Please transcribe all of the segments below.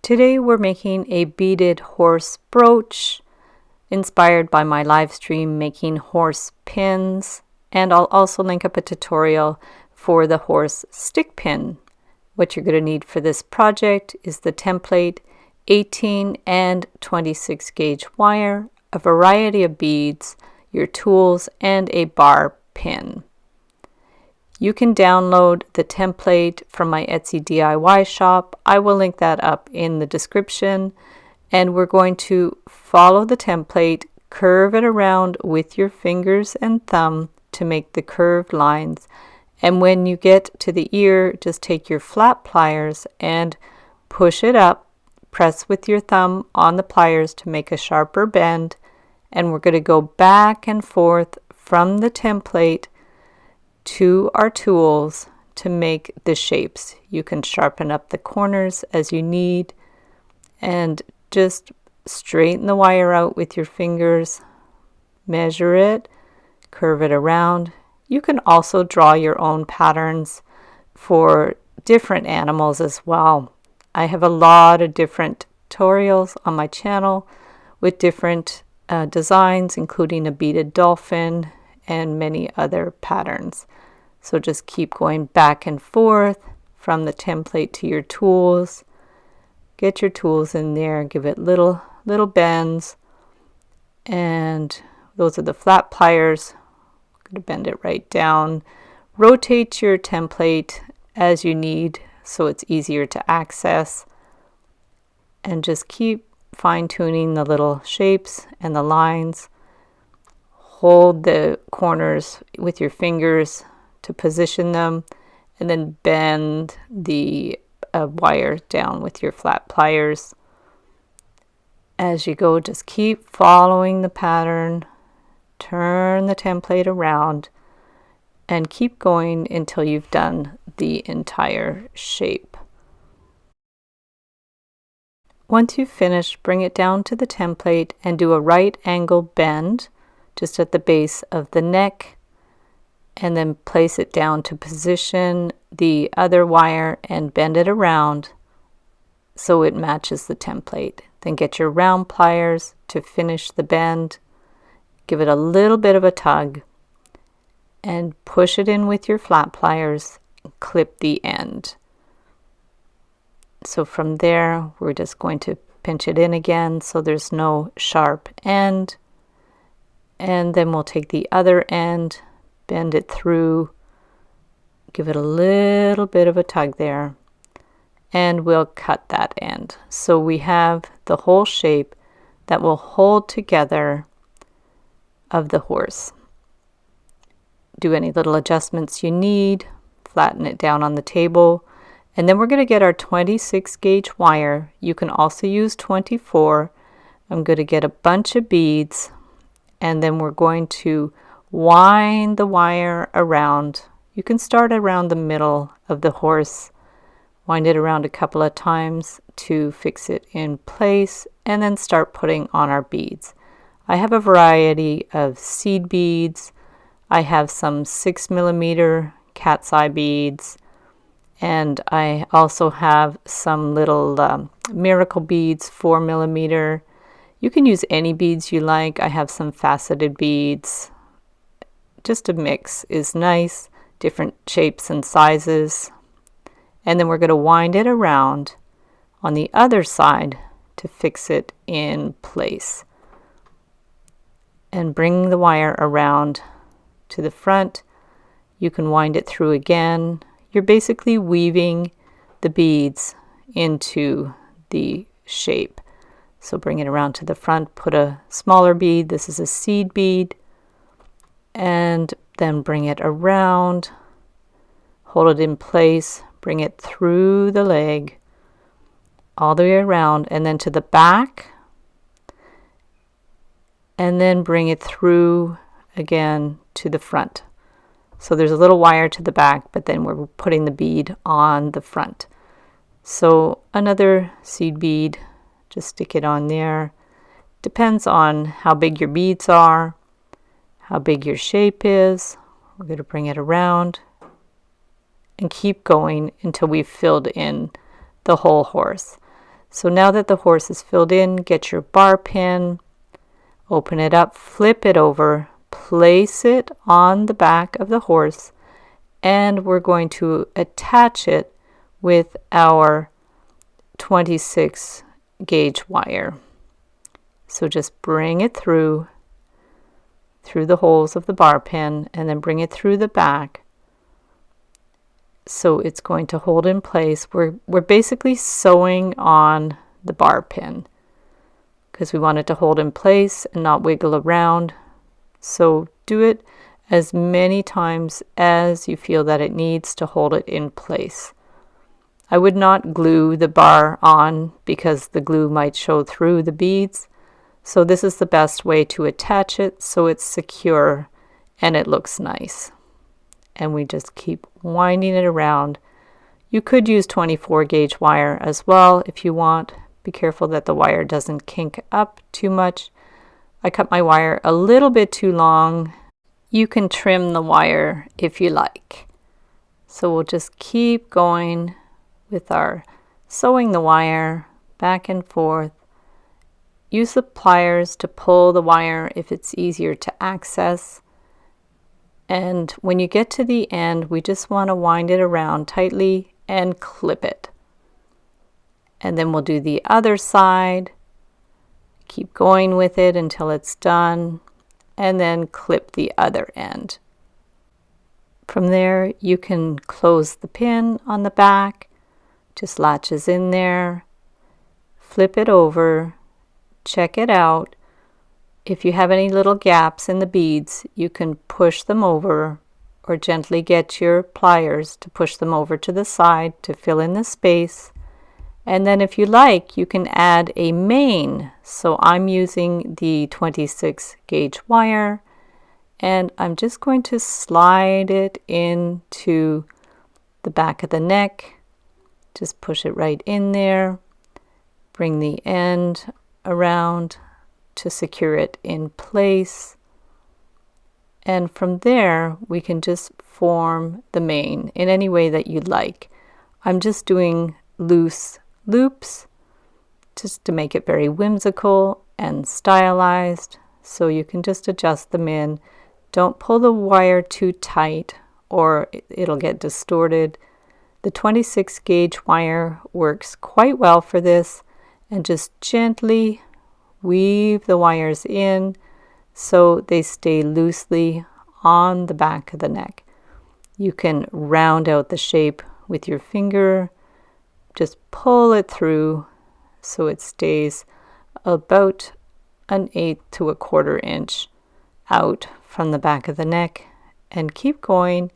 Today we're making a beaded horse brooch inspired by my live stream making horse pins, and I'll also link up a tutorial for the horse stick pin. What you're going to need for this project is the template, 18 and 26 gauge wire, a variety of beads, your tools, and a bar pin. You can download the template from my Etsy DIY shop. I will link that up in the description. And we're going to follow the template, curve it around with your fingers and thumb to make the curved lines. And when you get to the ear, just take your flat pliers and push it up. Press with your thumb on the pliers to make a sharper bend. And we're going to go back and forth from the template to our tools to make the shapes. You can sharpen up the corners as you need and just straighten the wire out with your fingers, measure it, curve it around. You can also draw your own patterns for different animals as well. I have a lot of different tutorials on my channel with different designs, including a beaded dolphin and many other patterns. So just keep going back and forth from the template to your tools. Get your tools in there, give it little bends, and those are the flat pliers. I'm going to bend it right down. Rotate your template as you need so it's easier to access, and just keep fine-tuning the little shapes and the lines. Hold the corners with your fingers to position them, and then bend the wire down with your flat pliers. As you go, just keep following the pattern, turn the template around, and keep going until you've done the entire shape. Once you've finished, bring it down to the template and do a right angle bend just at the base of the neck, and then place it down to position the other wire and bend it around so it matches the template. Then get your round pliers to finish the bend. Give it a little bit of a tug and push it in with your flat pliers and clip the end. So from there, we're just going to pinch it in again so there's no sharp end. And then we'll take the other end, bend it through, give it a little bit of a tug there, and we'll cut that end. So we have the whole shape that will hold together of the horse. Do any little adjustments you need, flatten it down on the table, and then we're going to get our 26 gauge wire. You can also use 24. I'm going to get a bunch of beads, and then we're going to wind the wire around. You can start around the middle of the horse, wind it around a couple of times to fix it in place, and then start putting on our beads. I have a variety of seed beads. I have some 6mm cat's eye beads, and I also have some little miracle beads, 4mm. You can use any beads you like. I have some faceted beads. Just a mix is nice, different shapes and sizes. And then we're going to wind it around on the other side to fix it in place. And bring the wire around to the front. You can wind it through again. You're basically weaving the beads into the shape. So bring it around to the front, put a smaller bead. This is a seed bead. And then bring it around, hold it in place, bring it through the leg, all the way around, and then to the back, and then bring it through again to the front. So there's a little wire to the back, but then we're putting the bead on the front. So another seed bead, just stick it on there. Depends on how big your beads are, how big your shape is. We're going to bring it around and keep going until we've filled in the whole horse. So now that the horse is filled in, get your bar pin, open it up, flip it over, place it on the back of the horse, and we're going to attach it with our 26 gauge wire. So just bring it through the holes of the bar pin and then bring it through the back. So it's going to hold in place. We're basically sewing on the bar pin because we want it to hold in place and not wiggle around. So do it as many times as you feel that it needs to hold it in place. I would not glue the bar on because the glue might show through the beads. So this is the best way to attach it so it's secure and it looks nice. And we just keep winding it around. You could use 24 gauge wire as well if you want. Be careful that the wire doesn't kink up too much. I cut my wire a little bit too long. You can trim the wire if you like. So we'll just keep going with our sewing the wire back and forth. Use the pliers to pull the wire if it's easier to access. And when you get to the end, we just want to wind it around tightly and clip it. And then we'll do the other side. Keep going with it until it's done, and then clip the other end. From there, you can close the pin on the back, just latches in there, flip it over, check it out. If you have any little gaps in the beads, you can push them over or gently get your pliers to push them over to the side to fill in the space. And then if you like, you can add a main. So I'm using the 26 gauge wire and I'm just going to slide it into the back of the neck. Just push it right in there. Bring the end around to secure it in place. And from there, we can just form the mane in any way that you'd like. I'm just doing loose loops just to make it very whimsical and stylized, so you can just adjust them in. Don't pull the wire too tight or it'll get distorted. The 26 gauge wire works quite well for this, and just gently weave the wires in so they stay loosely on the back of the neck. You can round out the shape with your finger. Just pull it through so it stays about 1/8 to 1/4 inch out from the back of the neck, and keep going.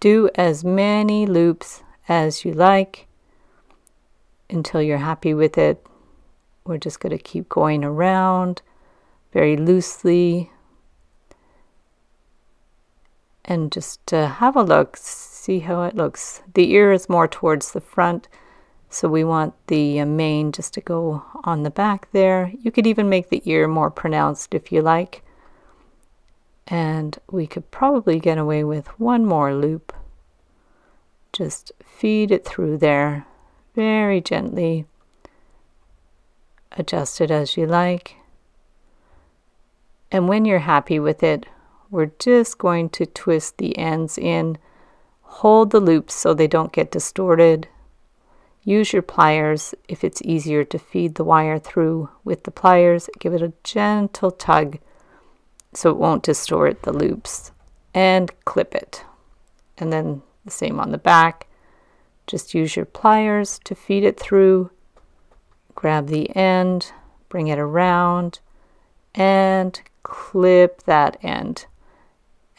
Do as many loops as you like until you're happy with it. We're just going to keep going around very loosely and just have a look, see how it looks. The ear is more towards the front, so we want the mane just to go on the back there. You could even make the ear more pronounced if you like. And we could probably get away with one more loop. Just feed it through there very gently. Adjust it as you like. And when you're happy with it, we're just going to twist the ends in. Hold the loops so they don't get distorted. Use your pliers if it's easier to feed the wire through with the pliers. Give it a gentle tug so it won't distort the loops, and clip it. And then the same on the back. Just use your pliers to feed it through. Grab the end, bring it around, and clip that end.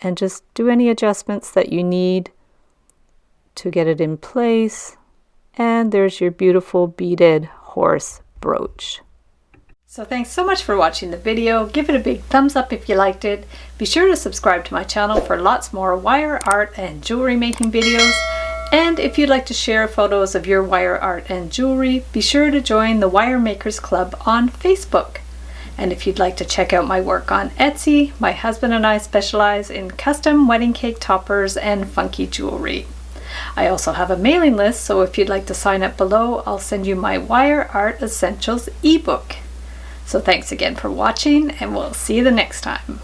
And just do any adjustments that you need to get it in place. And there's your beautiful beaded horse brooch. So thanks so much for watching the video. Give it a big thumbs up if you liked it. Be sure to subscribe to my channel for lots more wire art and jewelry making videos. And if you'd like to share photos of your wire art and jewelry, be sure to join the Wire Makers Club on Facebook. And if you'd like to check out my work on Etsy, my husband and I specialize in custom wedding cake toppers and funky jewelry. I also have a mailing list, so if you'd like to sign up below, I'll send you my Wire Art Essentials ebook. So thanks again for watching, and we'll see you the next time.